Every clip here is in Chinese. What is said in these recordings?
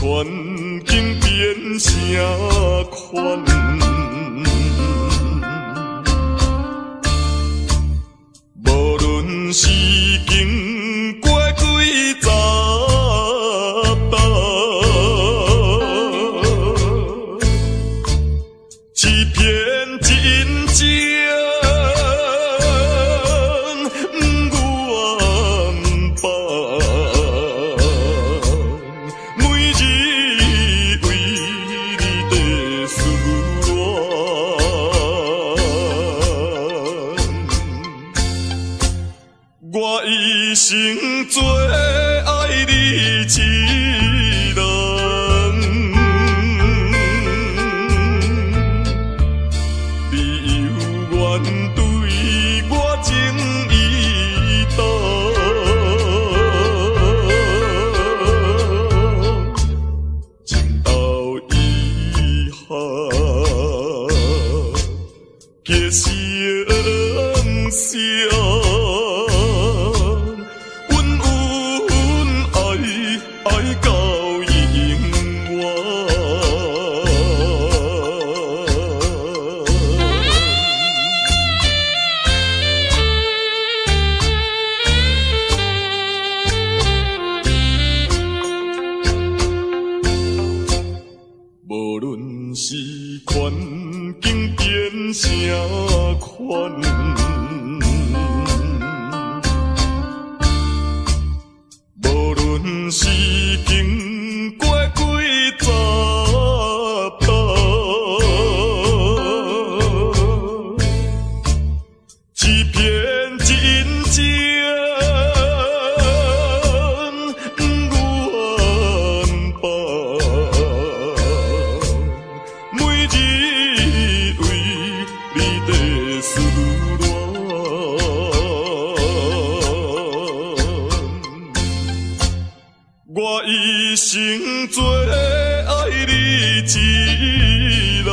环境变啥款？无论是经过几十担，欺骗真情。 我一生做爱你一人，你有缘对我情意重，情到遗憾，结相思。 阮生最爱你一路。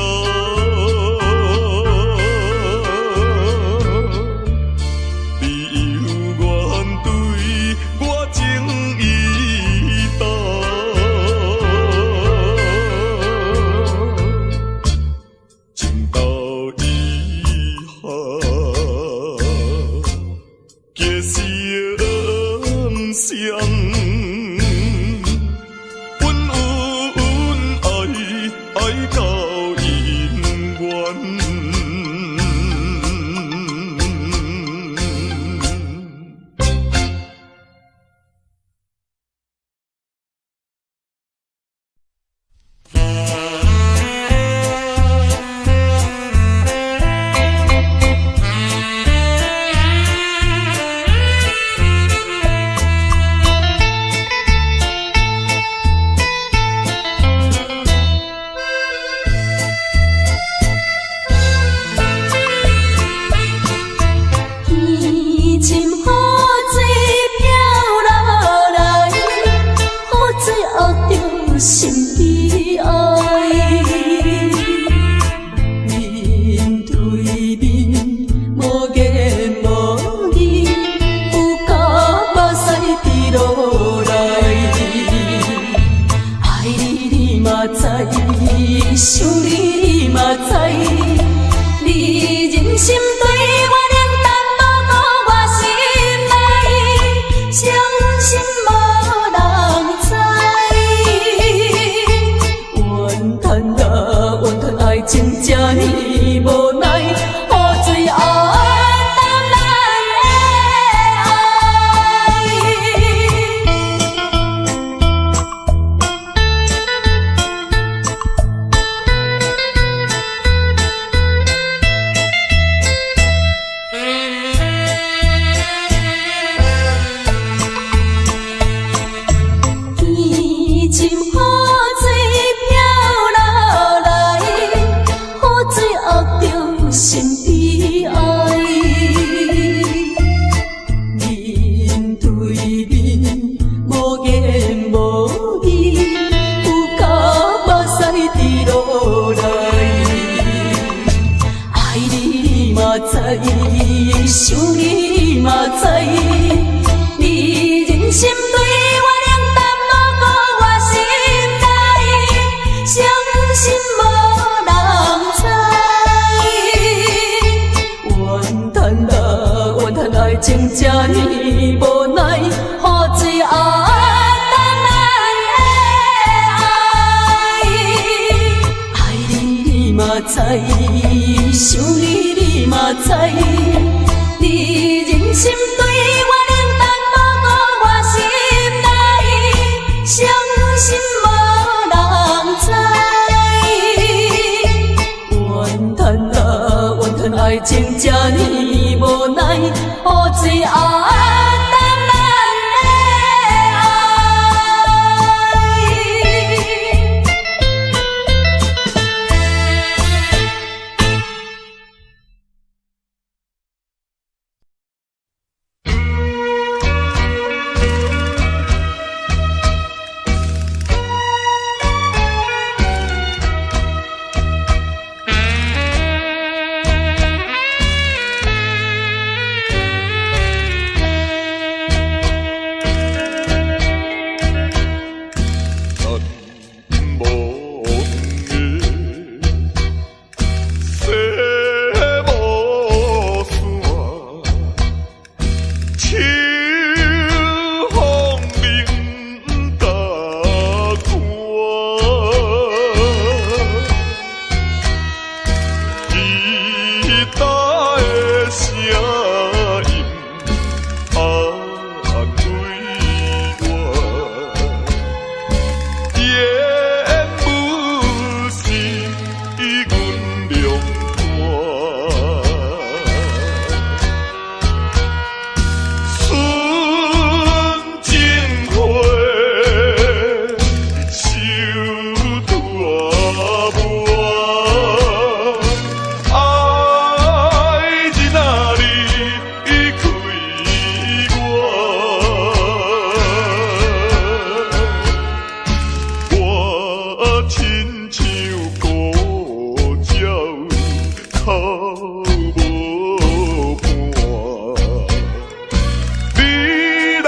情这呢无奈，何止爱咱的爱？爱你嘛知，想你嘛知，你真心对。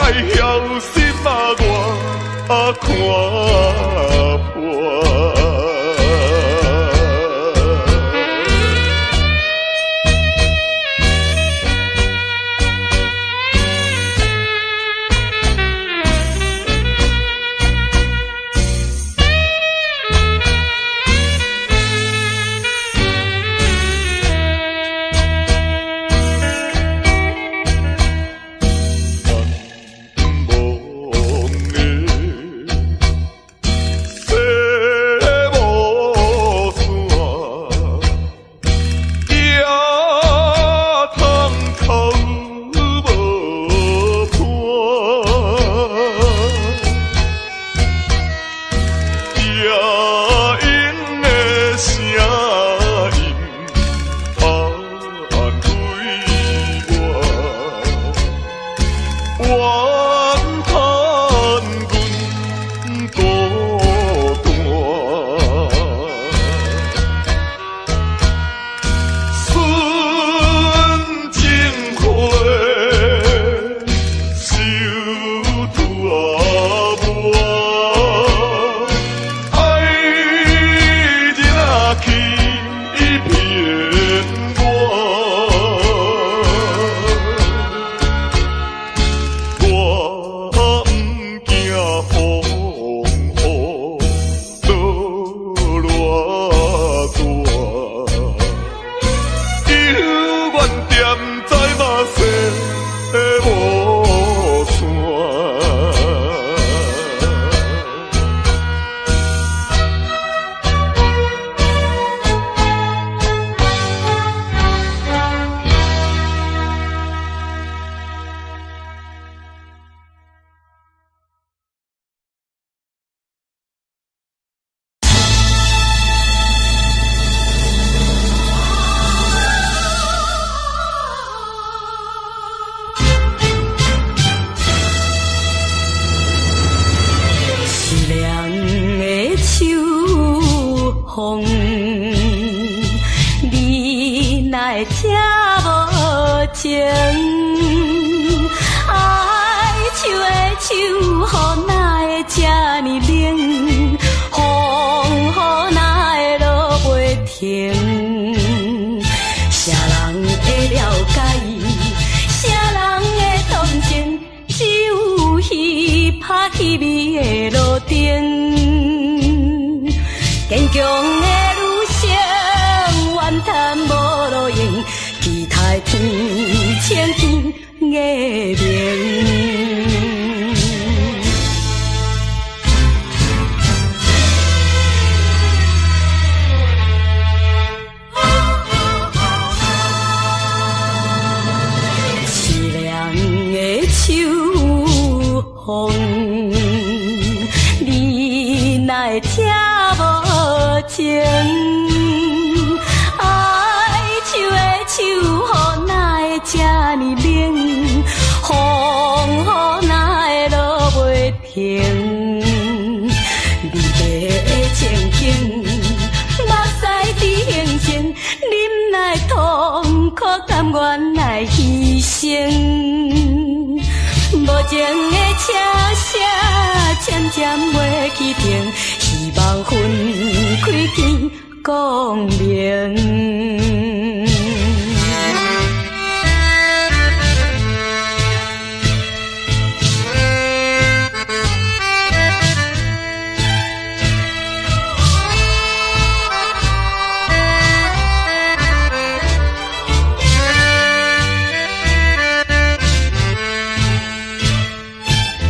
爱晓心啊我看破。风，你哪会这无情？爱树的手，予哪会这呢冷？风予哪会落袂停？啥人会了解伊？啥人会同情？只有彼拍彼味的路灯。坚强的女性，怨叹无路用，期待天青天月明。凄凉的秋风，你哪会听无情？爱树的手，予哪会这呢冷？风予哪会落袂停？离别的情景，目屎伫形成，忍耐痛苦，甘愿来牺牲。无情的车声渐渐袂去停，希望分开天光明。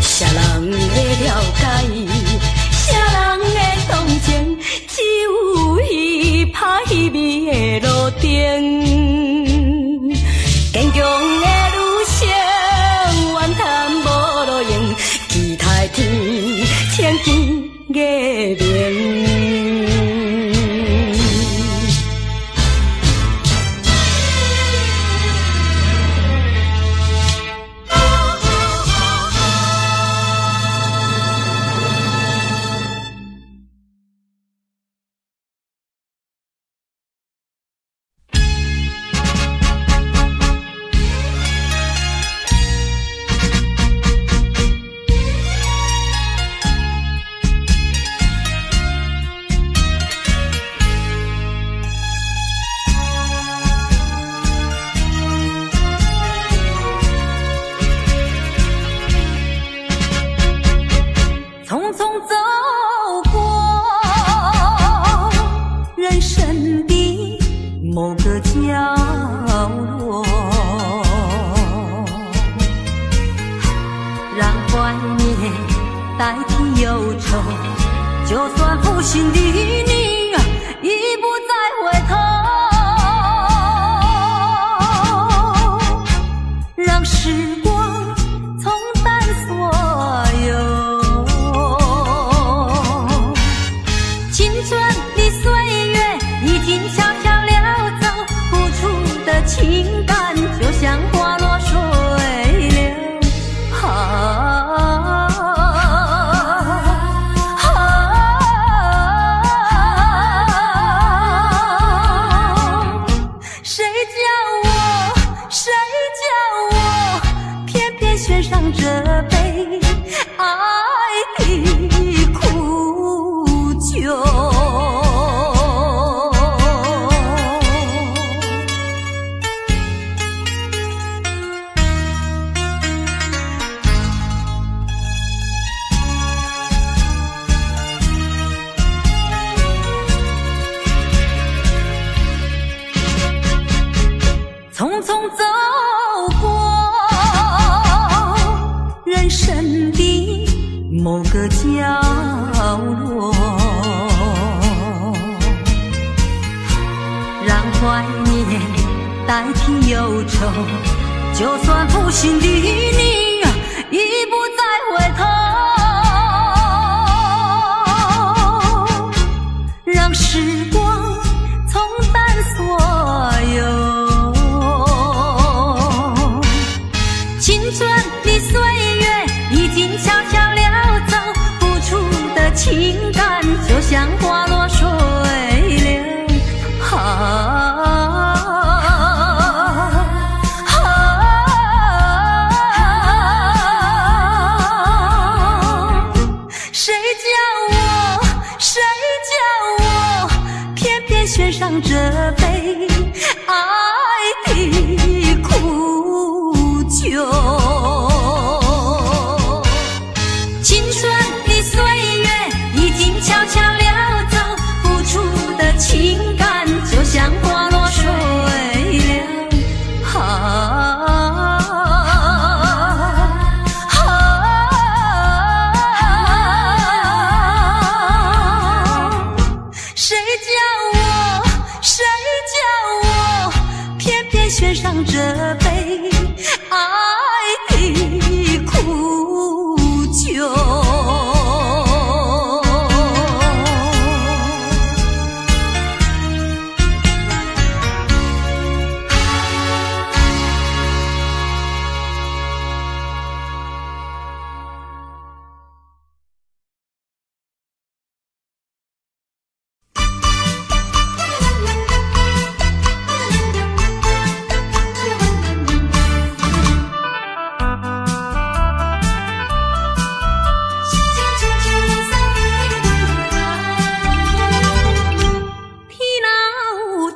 啥人会了解伊？啥人会同情？只有彼拍彼味的路灯。坚强的女性，怨叹无路用，期待天青天月明。怀念代替忧愁，就算负心的你已不再回头，让时光冲淡所有。青春的岁月已经悄悄溜走，付出的情感就像花落水流。谁叫我偏偏选上这杯爱的苦酒。匆匆走过人生的某个角落，让怀念代替忧愁，就算负心的你已不再回头，让时光冲淡所有。青春的岁月已经悄悄溜走，付出的情感就像花落水流。谁叫我偏偏选上这杯爱的苦酒。青春的岁月已经悄悄溜走，付出的情感就像花落水流。谁叫我偏偏选上这杯爱的苦酒。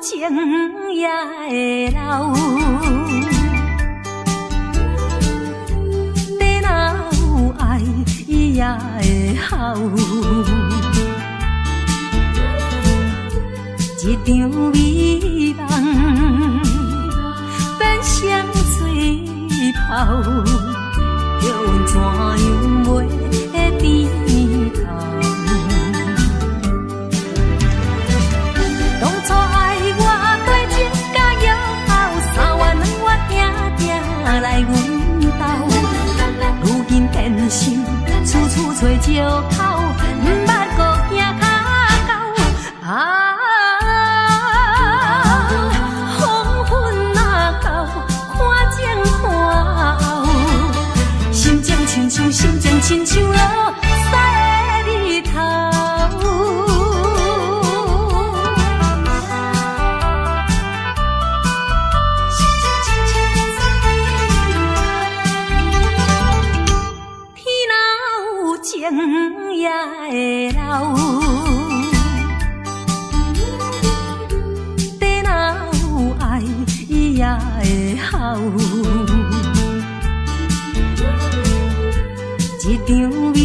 情也会老，地若有爱，伊也会好。一场美梦变成吹泡，又怎样袂低头？当初爱我多情甲约好，3月2月定定来阮兜，如今变成处处找借口，毋捌搁行骹到啊。黄昏若到，看前看后，心情亲像落西的日头。情也会老，地若有爱，伊也会好。一场美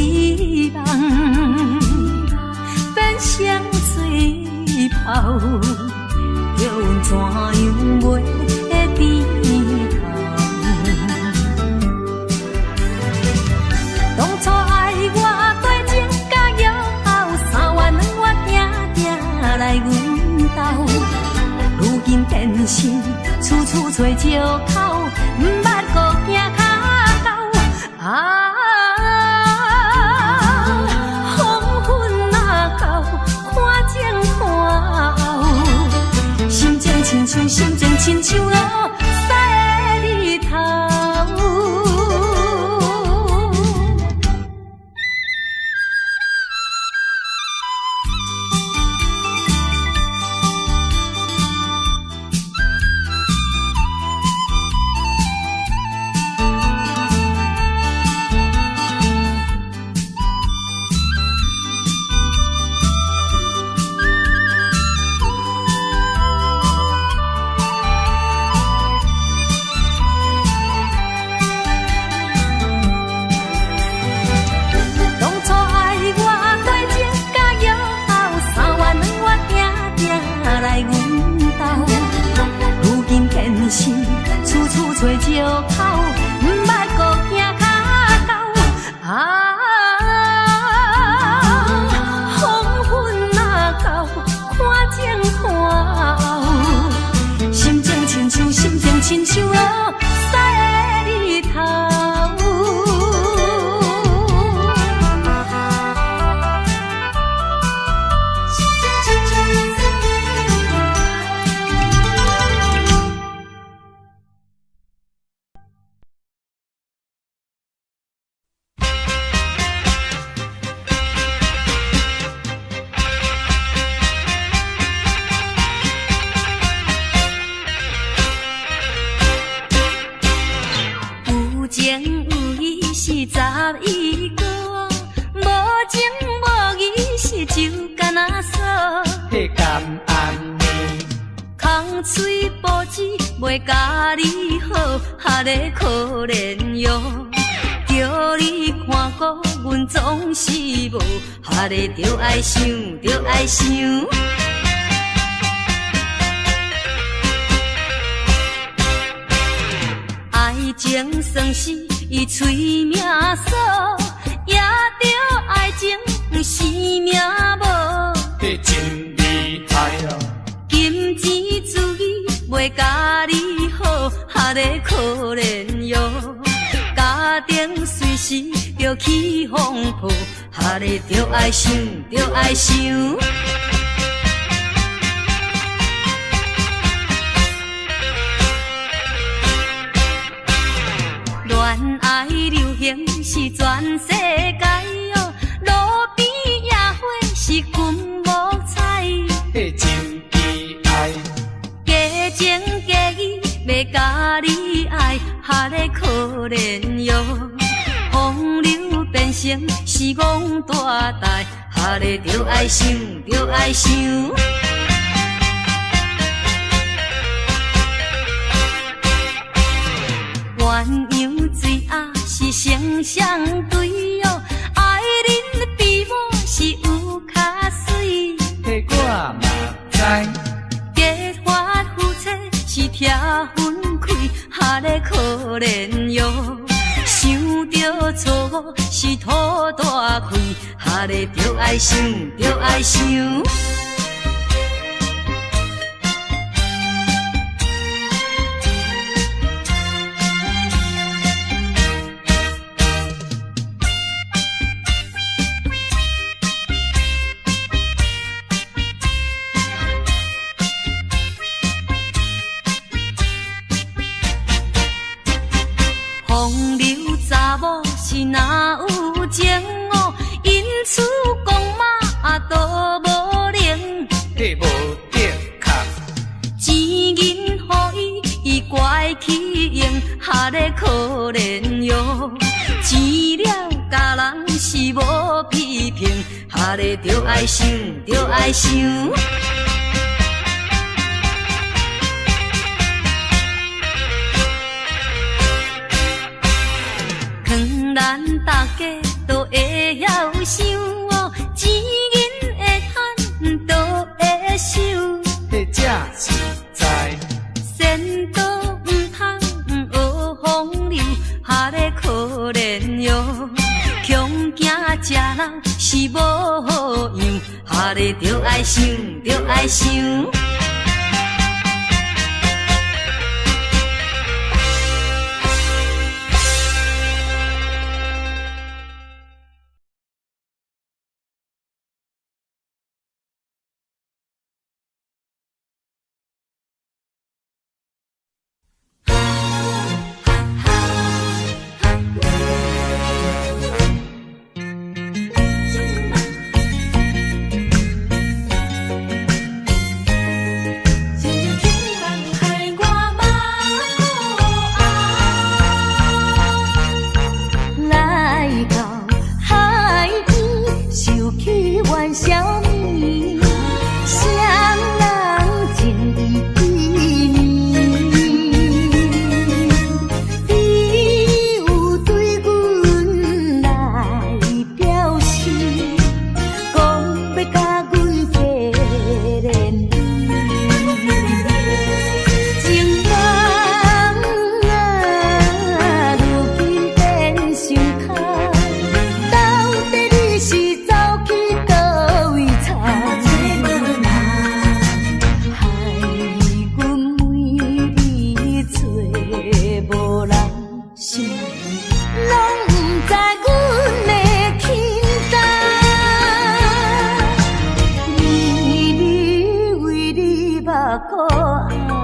梦变成吹泡，又怎样袂低头？心，处处找借口，毋捌搁行较到。黄昏若到，看前看后，心情亲像落西的日头。处处找借口，毋捌搁行较到。黄昏若到，看前看后，心情亲像落西的日头。有情有义是11个，无情无义是酒干那锁。迄甘暗暝，空嘴保持袂甲你好，哈个可怜哟。着你看顾，阮总是无，哈个着爱想。爱情算是伊催命锁，也着爱情生命无。迄真厉害哦！金钱主义袂甲你好，哈个可怜哟。家庭随时着起风暴，哈个着爱想。恋爱流行是全世界哦，路边野花是君无采。迄真悲哀，假情假意要甲你爱，哈个可怜哟。风流变成是戆大台，哈个着爱想。鸳鸯水鸭是成双对哦，爱人比我是有较水。迄我嘛知，结发夫妻是拆分开，哈个可怜哟。想着错误是土大开，哈个着爱想。风流查某是哪有情哦，因此讲嘛都无灵。迄无得空，钱银予伊怪起用，哈个可怜哟。钱了家人是无批评，哈个着爱想。咱大家都会晓想哦，钱银会趁都会收。迄才实在，仙道唔通学风流，哈个可怜哟。强惊食人是无好样，哈个着爱想。苦红。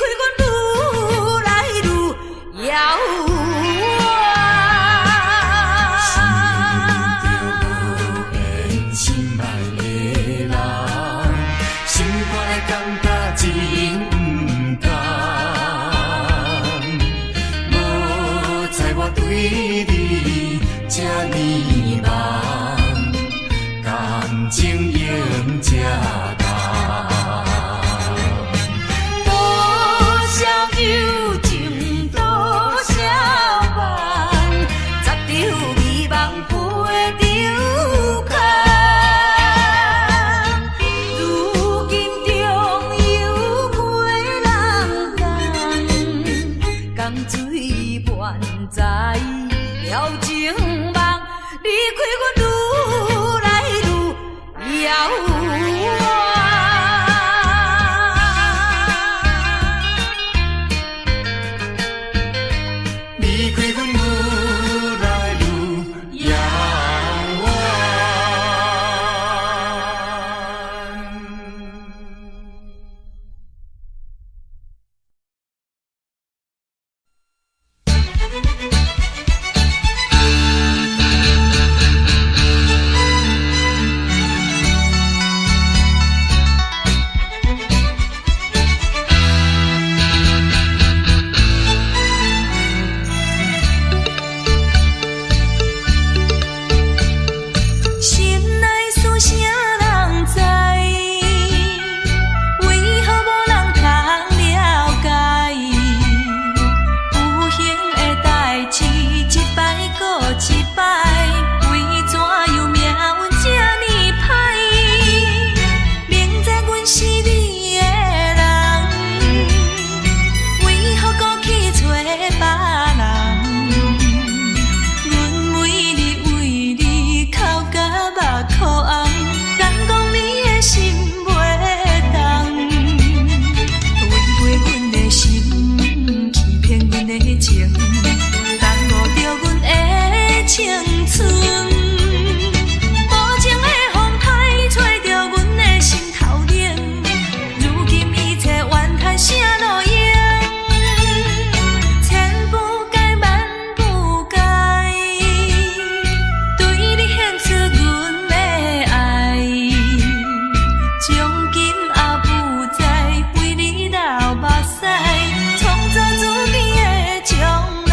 开阮愈来愈遥远。对你这呢梦，感情用这重。多少友情，多少梦，十张美梦陪着空。如今中有花人间，江水满载了情梦，离开阮愈来愈遥远。离开阮愈来愈遥心内事啥人知？为何无人通了解？有形的代志，一摆搁一摆，为怎样命运这呢歹？明知阮是你的人，为何搁去找别人？阮为你哭甲目眶红，人讲你的心袂动，违背阮的心，欺骗阮的情，耽误着阮的青春。无情的风台吹着阮的心头冷，如今一切怨叹啥路用？千不该万不该，对你献出阮的爱，从今也不再为你流目屎，创造自己的将来。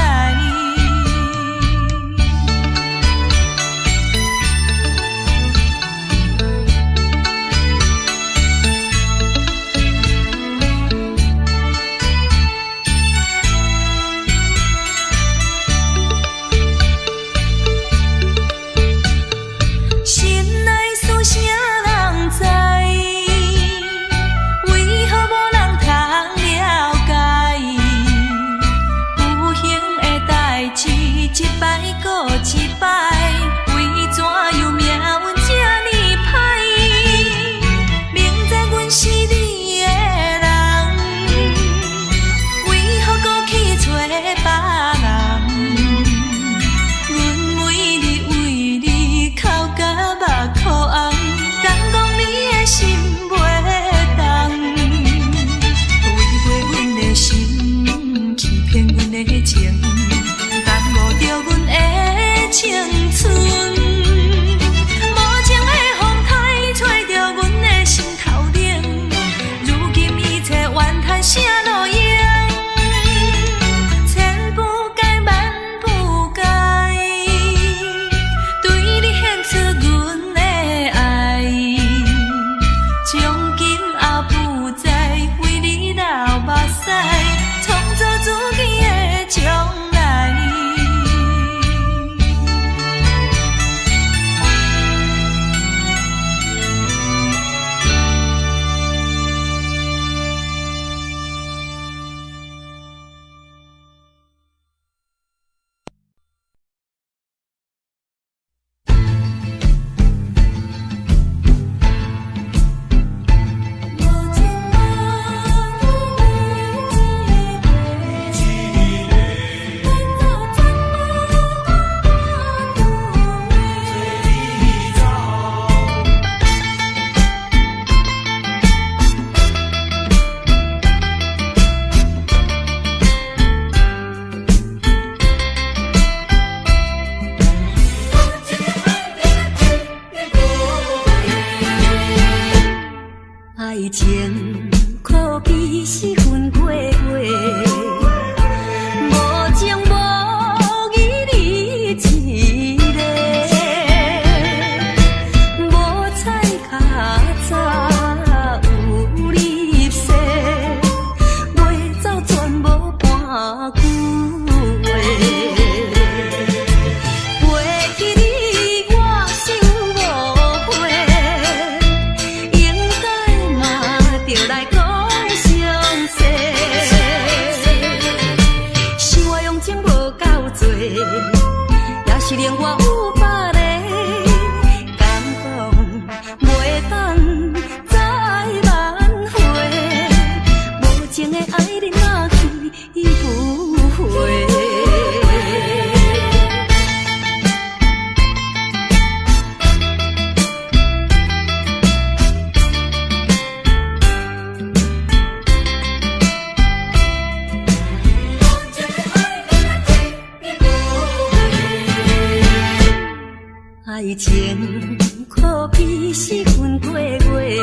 爱情可比是分过月，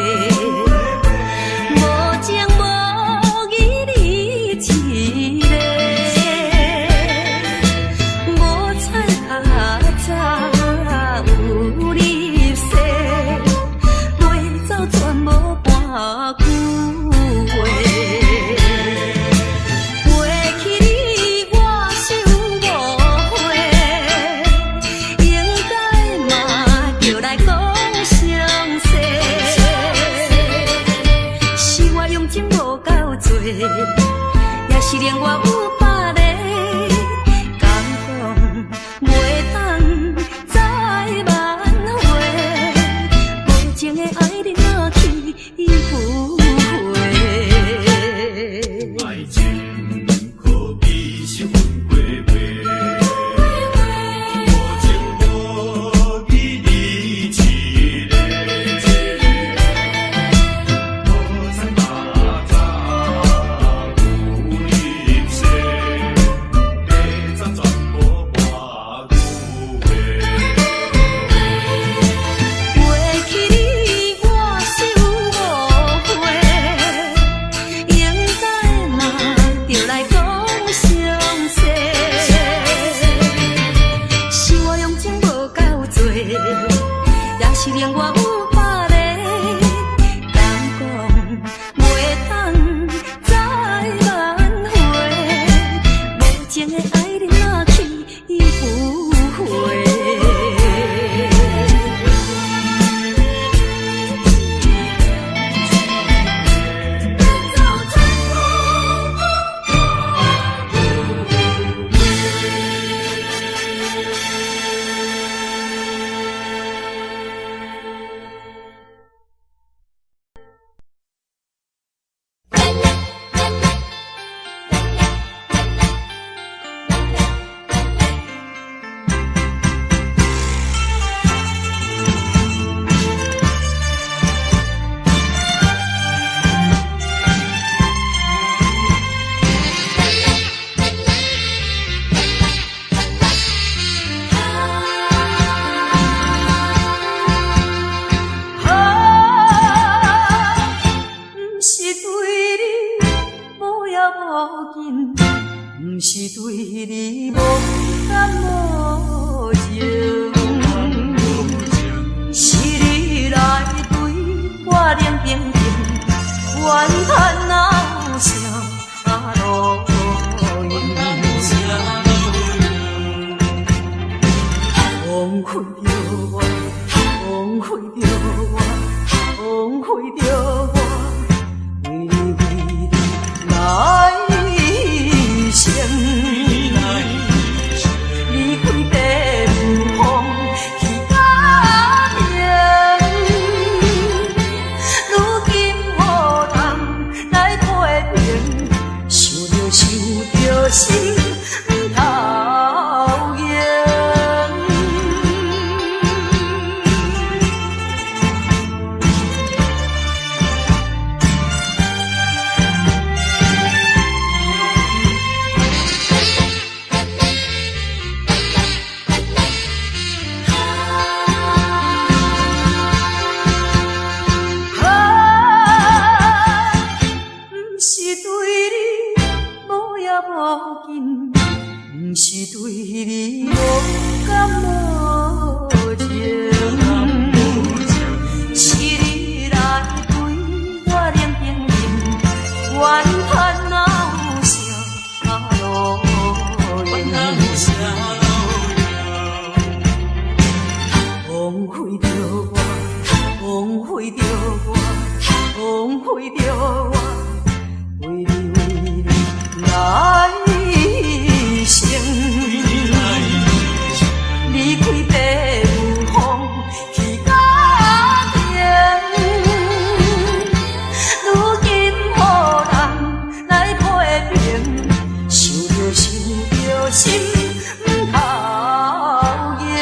无情无义你一个，无彩较早有你说，袂走全无半句话。过去你我守误会，应该嘛就来讲详细。是我用情无够多，也是连我有百个敢讲，袂当再挽回。无情的爱你若去不回。爱情可比是分过月，无情无义你一个，无彩打早有你说，白早全无半句话。过去你我守误会，应该嘛就来讲详细。是我用情无够多，也是连我有百个敢讲，袂当再挽回。无情的爱你若去不回。不是对你无也无紧，不是对你无感无情，是你来对我冷冰冰，怨叹哪有啥路用？枉费着我，枉费着我，枉费着我。为你来生，离开地有风去甲命，如今何人来批评？想着想着心头痒。不是对你无也无紧，不是对你无感无情，是你来对我冷冰冰，怨叹哪有啥路用？枉费着我，枉费着我，枉费着我。为你来生，离开地有风去甲命，如今何人来批评？想着想着心头痒。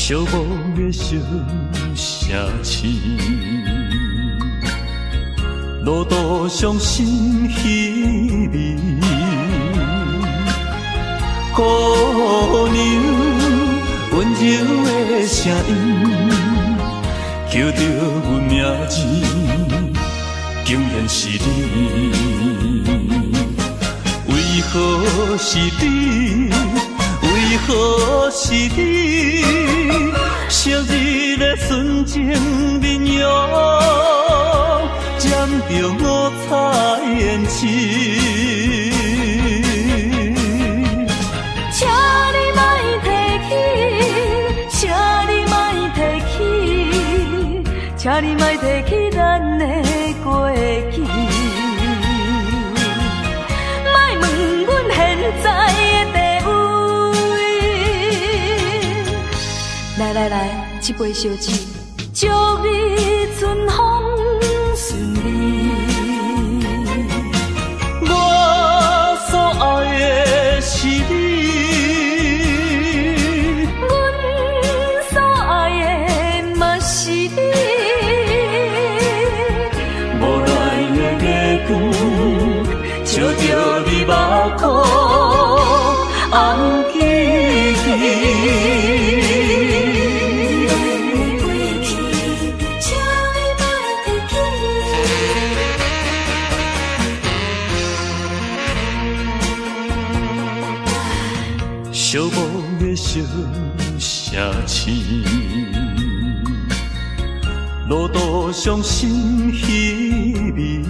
寂寞的小城市，路途上心稀微，姑娘温柔的声音，叫着阮名字，竟然是你。为何是你？为何是你？昔日的纯情面容，染着五彩胭脂。请你莫提起，请你莫提起，请你莫提起咱的过去。莫问阮现在的地位。来，一杯烧酒，祝你春风顺利。我所爱的是你，阮所爱的嘛是你。无奈的月光，照着你目眶，红记记。寂寞的小城市，路途上心稀微，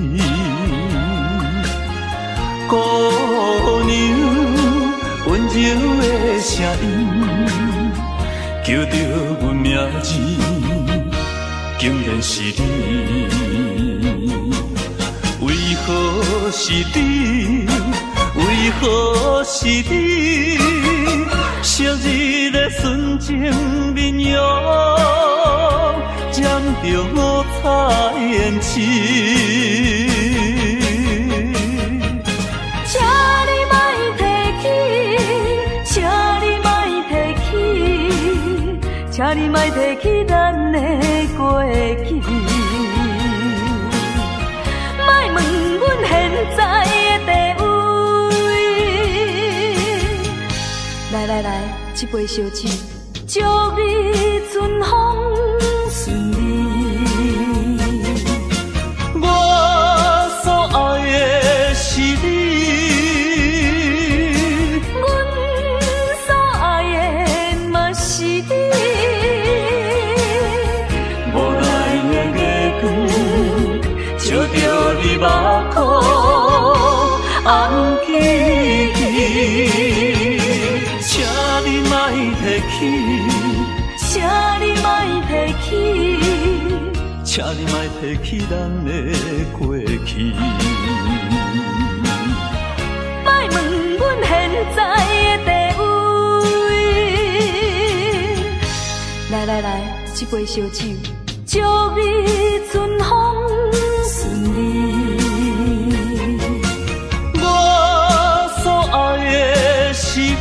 姑娘温柔的声音，叫着阮名字，竟然是你。为何是你？为何是你？昔日的纯情面容，染着五彩胭脂。请你莫提起，请你莫提起，请你莫提起咱的过去。莫问阮现在的地位。来，一杯烧酒，祝你春风顺利。我所爱的是你，阮所爱的嘛是你。无奈的月光，照着你目眶，红记记。请你莫提起，请你莫提起，请你莫提起咱的过去。莫问阮现在的地位。来，一杯烧酒，祝你春风顺利。我所爱的是你。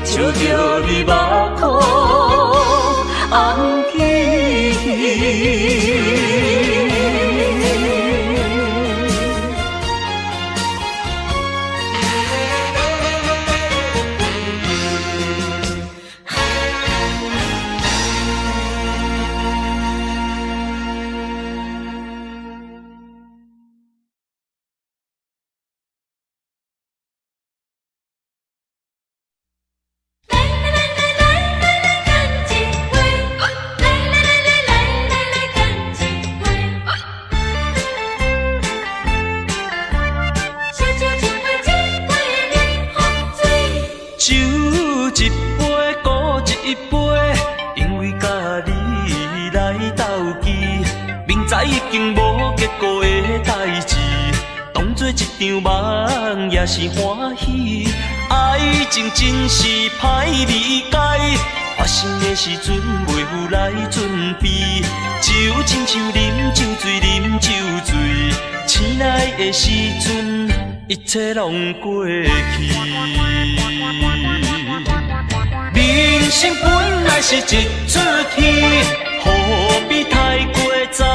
照着你目眶，红记记。已经无结果的代志，当作一场梦也是欢喜。爱情真是歹理解，发发生的时阵袂赴来准备，就亲像啉酒醉，啉酒醉，醒来的时阵，一切拢过去。人生本来是一出戏，何必太过在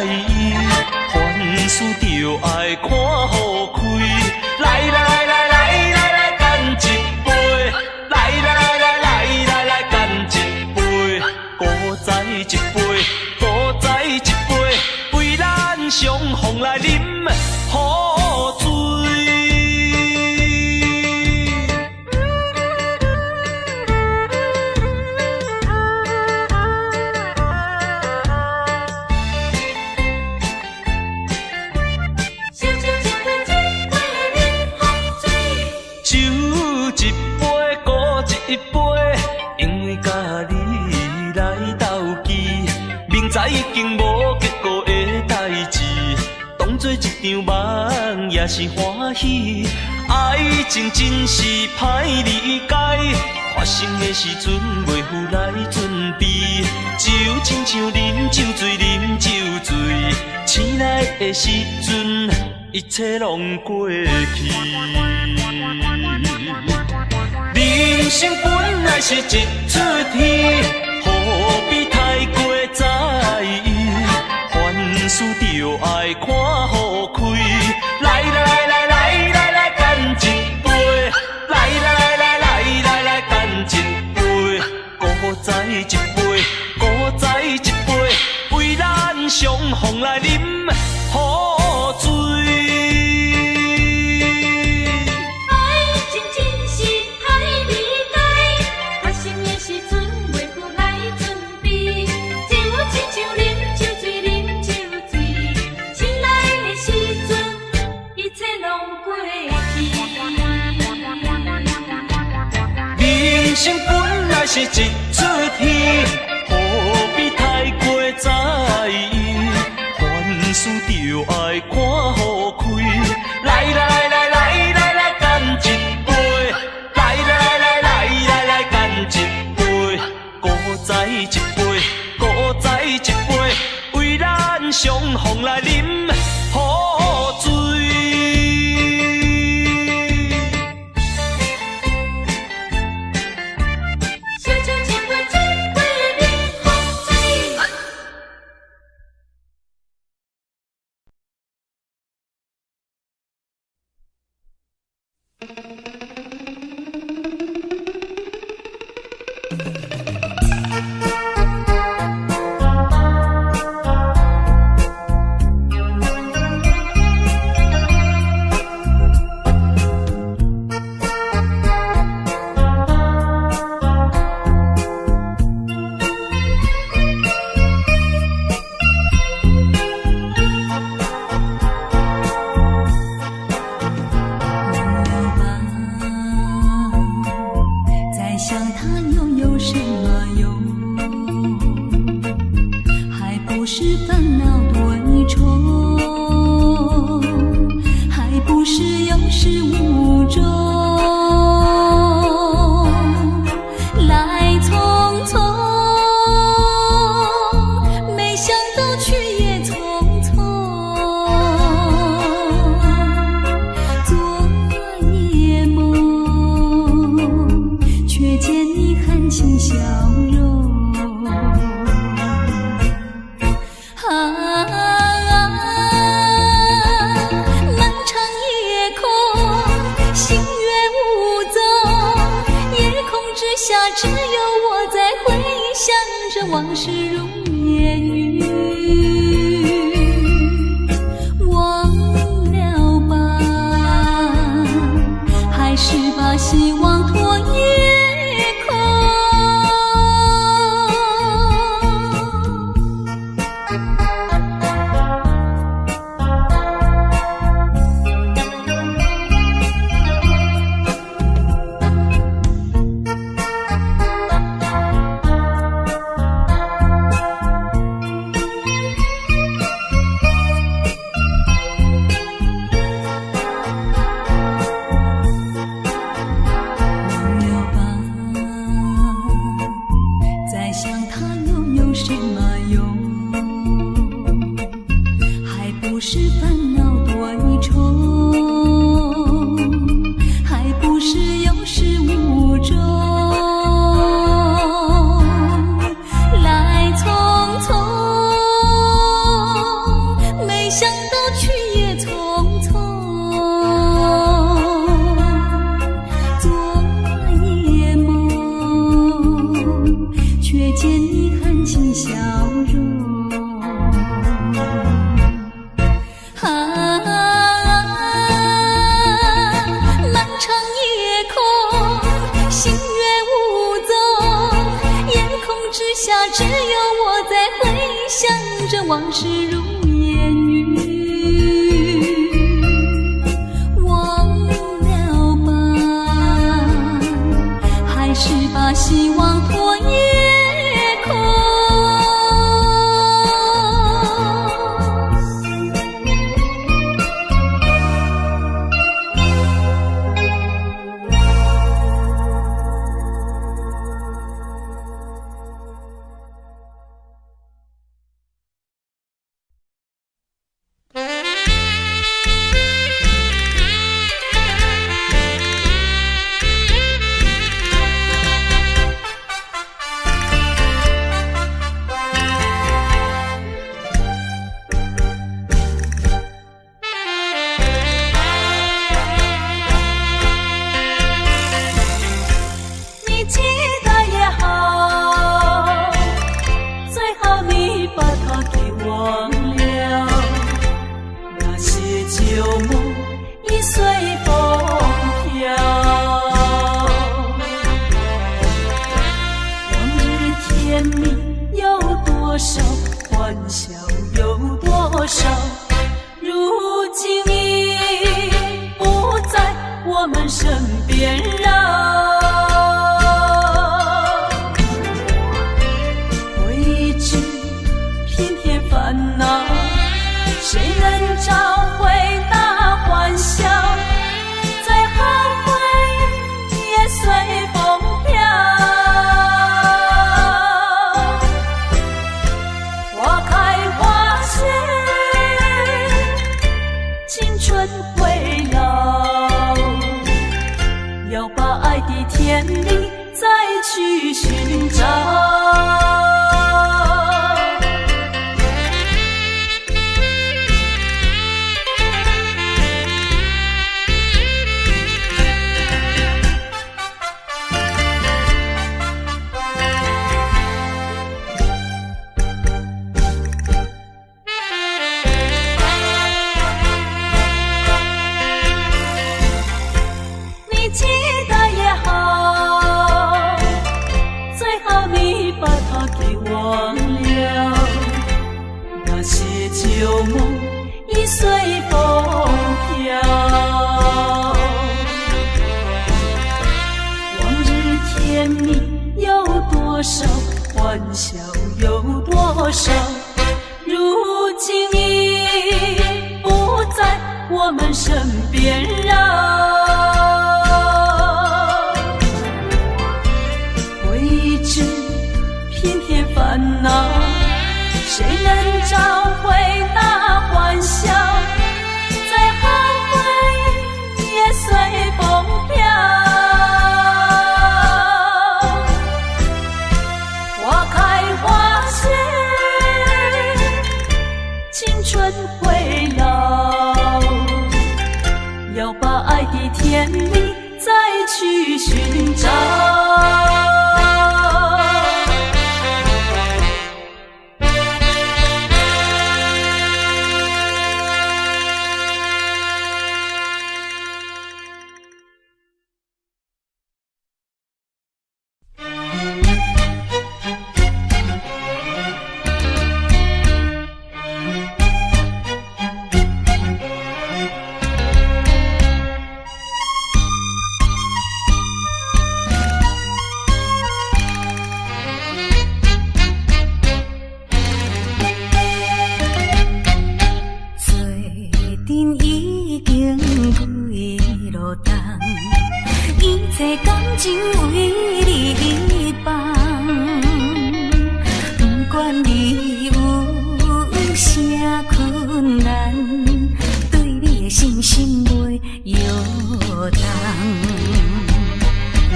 意？凡事就爱看好开，来来来来来来干一杯，来来来来来干一杯，古早一杯，古早一杯，为咱相逢来饮好醉。已经无结果的代志，当作一场梦也是欢喜。爱情真是歹理解，发生的时阵袂赴来准备，就亲像啉酒醉，啉酒醉，醒来的时阵，一切拢过去。人生本来是一出戏，何必太过在意？凡事就爱看好开，来来来来来来干一杯，来来来来来来干一杯，古早一杯，古早一杯，为咱相逢来饮好醉。人生本来是一出戏，何必太过在意？凡事就爱看好开，来来来来来来干一杯，来来来来来来干一杯，古早一杯，古早一杯，为咱相逢来饮好醉。往事如烟云，忘了吧，还是把希望托夜空。见你含情笑容。漫长夜空，星月无踪，夜空之下只有我在回想着往事如烟云。忘了吧，还是把希望托夜空。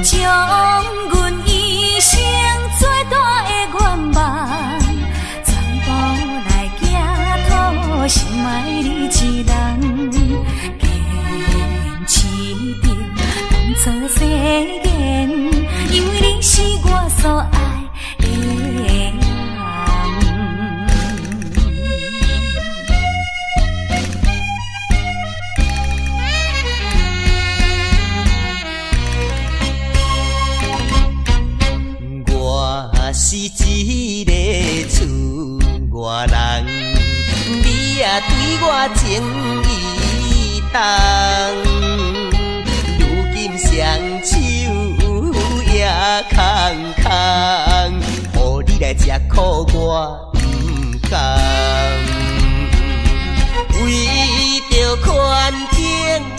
将阮一生最大的愿望，全部来寄托心爱你一人，坚持着当初誓言。你咧厝外人，你也对我情意重。如今双手也空空，互你来吃苦我不甘。为着环境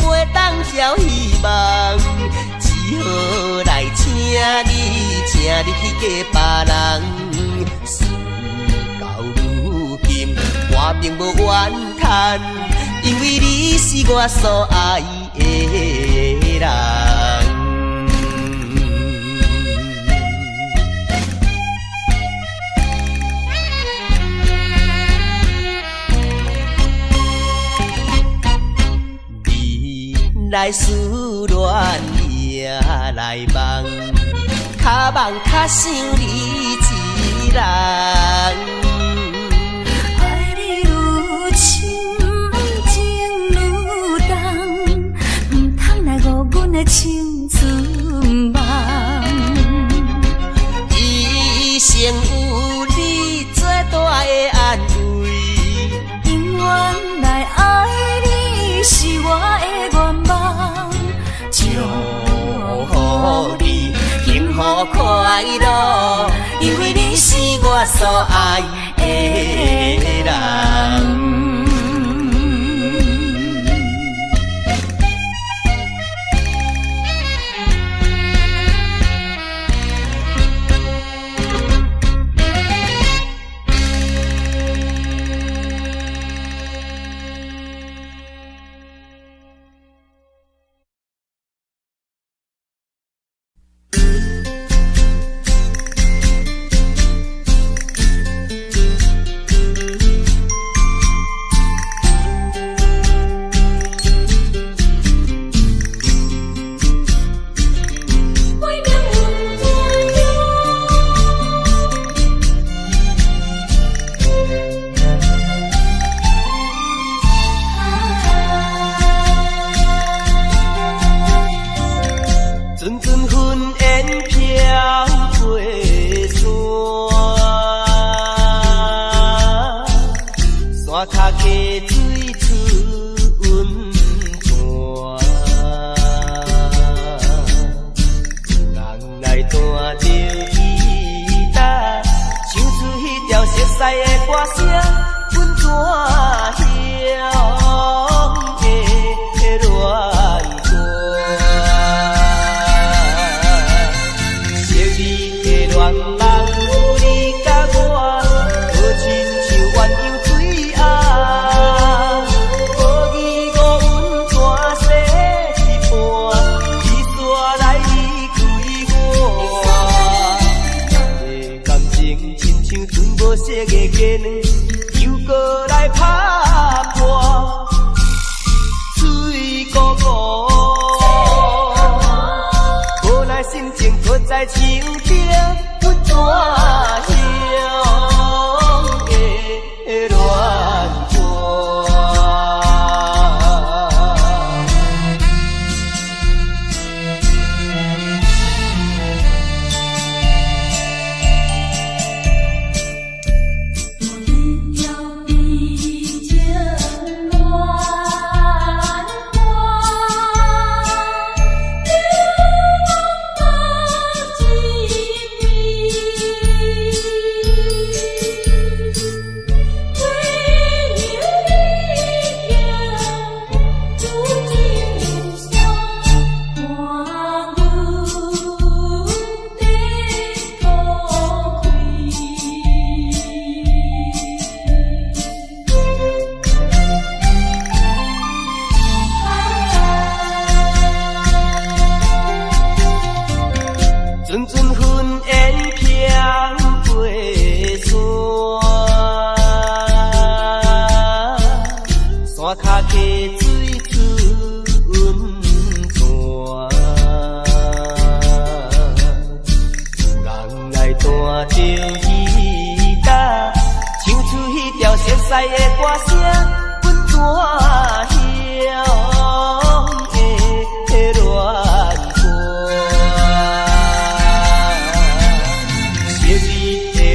袂当交希望，只好来请你去嫁别人。事到如今，我并无怨叹，因为你是我所爱的人。来思恋也来梦，较梦较想你一人。爱你愈深，情愈重，唔通来误阮的青春梦。一生有你最大的安慰，永远来爱你是我的愿望。祝福你幸福快乐，因为你是我所爱的人。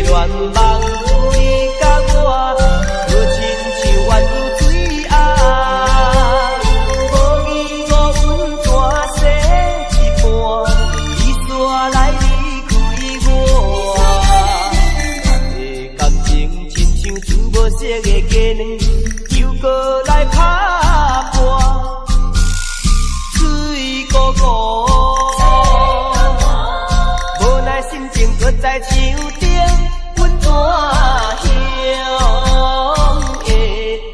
恋梦有你甲我，好亲像缘有水鸭，无义无阮大西一半，伊煞来离开我。咱的感情亲像煮无熟的鸡卵，又搁来打破，水汩汩。心情搁在手顶，阮大兄的恋歌。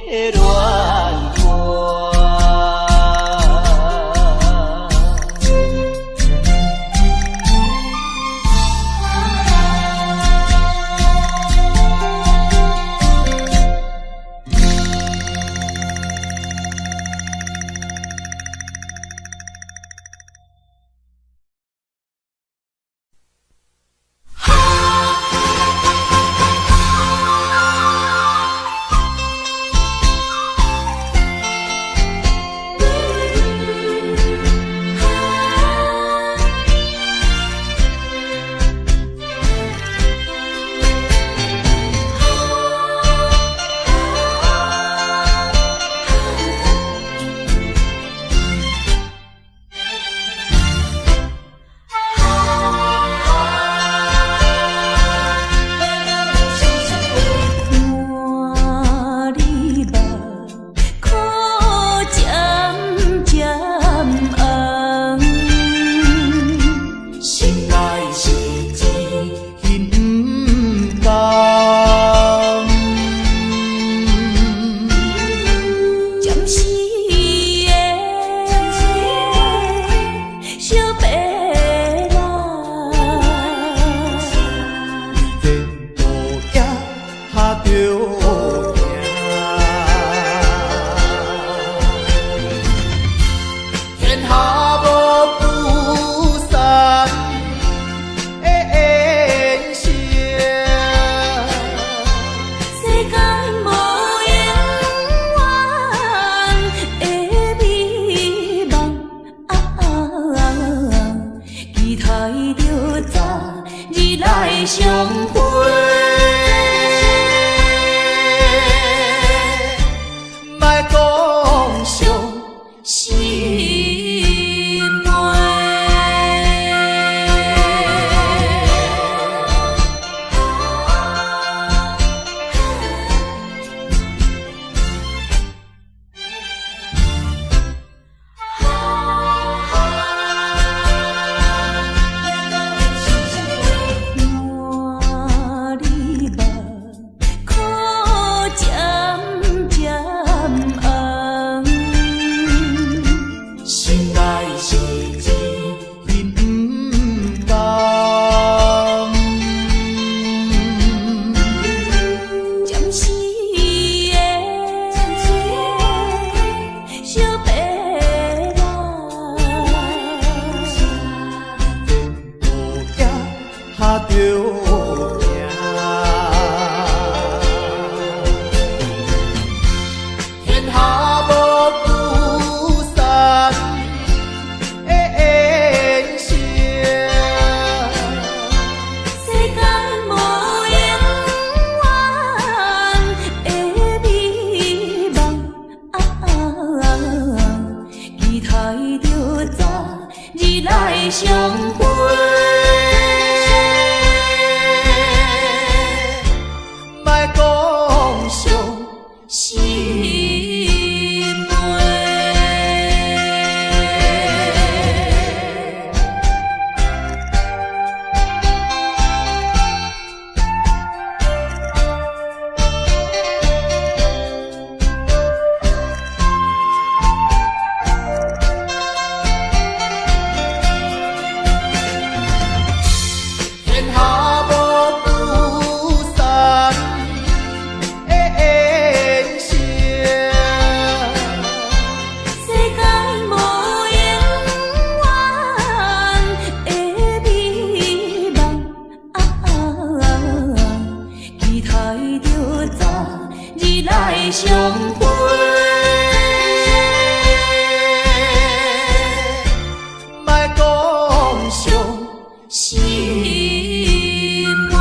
心梅。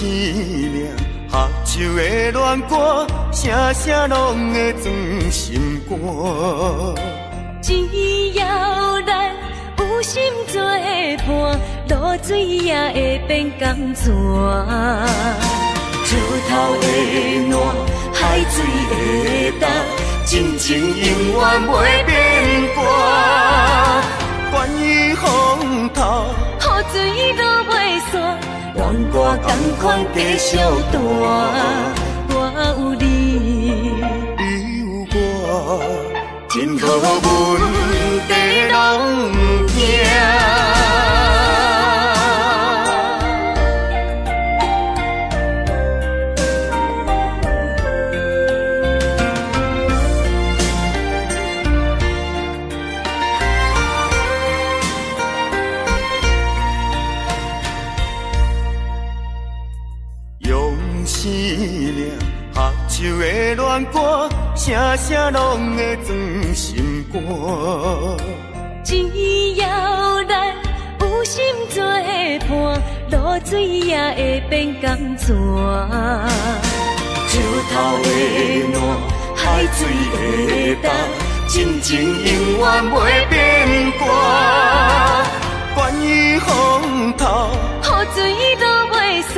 命，合唱的恋歌，声声拢会装心肝。只要咱有心做伴，露水也会变甘泉。石头的暖，海水的干，真情永远袂变卦。关于风头，雨水都袂散，愿歌同款继续弹。我有你，你有我，真好阮地拢行。生命合唱的恋歌，声声拢会装心肝。只要咱有心做伴，露水也会变甘泉。石头的暖，海水的干，真情永远袂变卦。关于风头，雨水都袂散，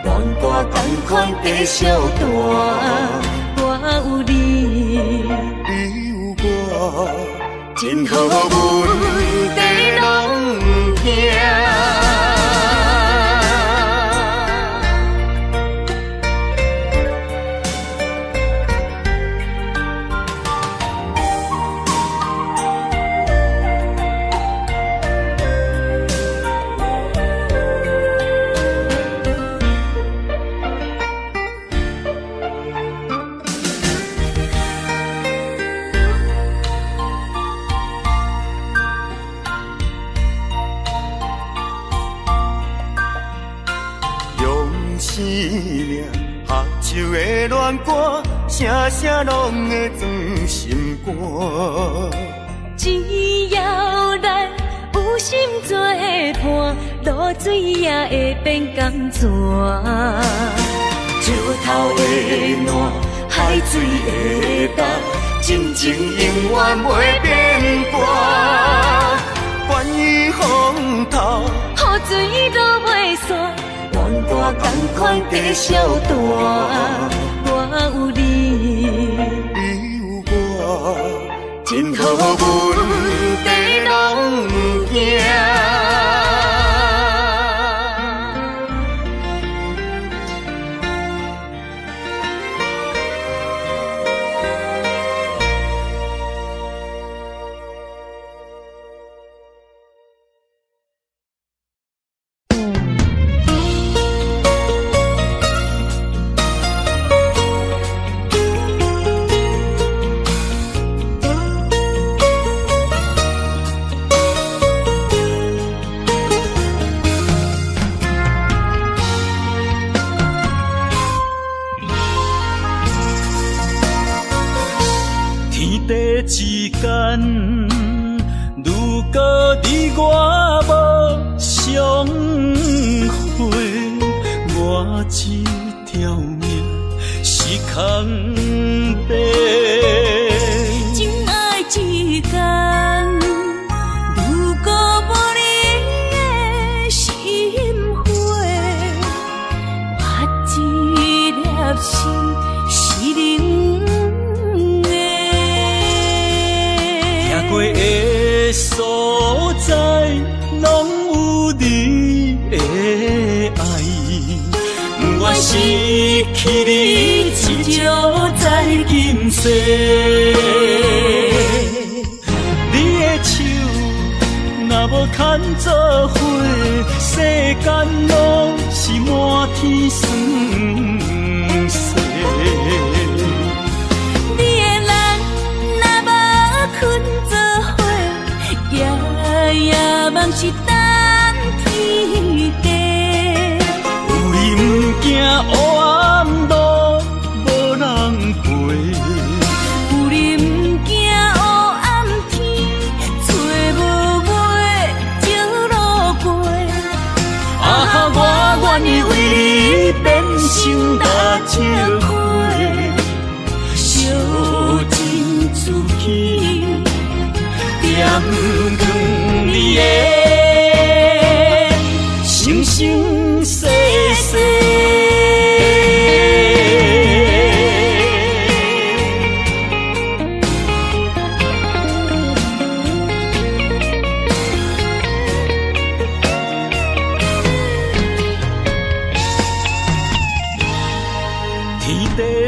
愿歌同款继续弹。我有你，你有我，真好阮地拢行。生命合唱的恋歌，声声拢会装心肝。只要咱有心做伴，露水也会变甘泉。石头的暖，海水的干，真情永远袂变卦。关于风头，雨水都袂散，愿歌同款继续弹。我有你，你有我，真好阮地拢行。之间，如果你我无相会，我这条命是空白。真爱之间，如果无你的心花，我这粒心是冷。过的所在，拢有你的爱，不愿失去你，只少在今世。你的手若无牵做伙，世间拢是满天酸涩。也梦是等天地，有你不惊黑暗路无人陪，有你不惊黑暗天，找无尾石路过。啊，我愿意为你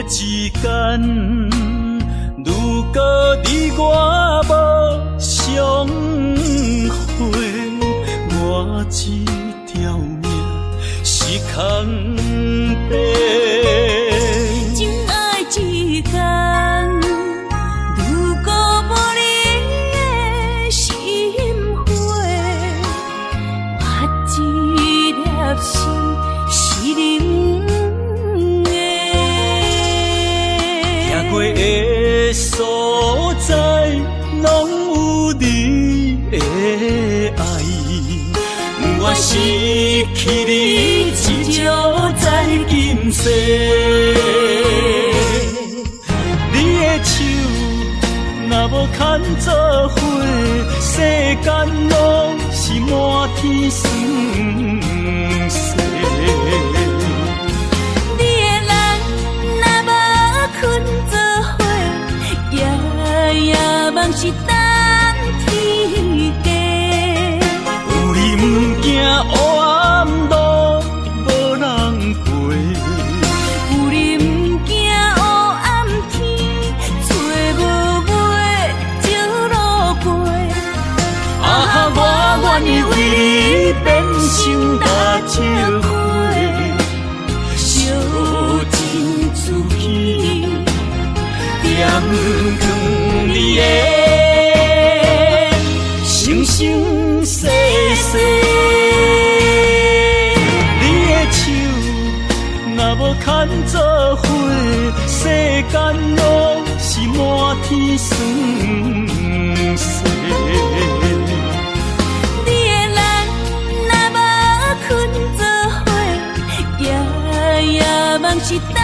之间，如果你我无相会，我这条命是空白。真爱之间，如果无你的心花，我这粒心是冷的。行过的所在，拢有你的爱。我失去你，只少在今世。你的手若无牵做伙，世间拢是满天酸涩。你的人若无困做伙，夜夜梦是等天家。有你不惊黑暗路无人陪，有你不惊黑暗天，找无尾少路过。啊，我愿意为你变成大石花，烧尽自己，点光你的生生世世。你的手若无牵做伙，世间拢是满天酸涩。你的人若无困做伙，夜夜梦是等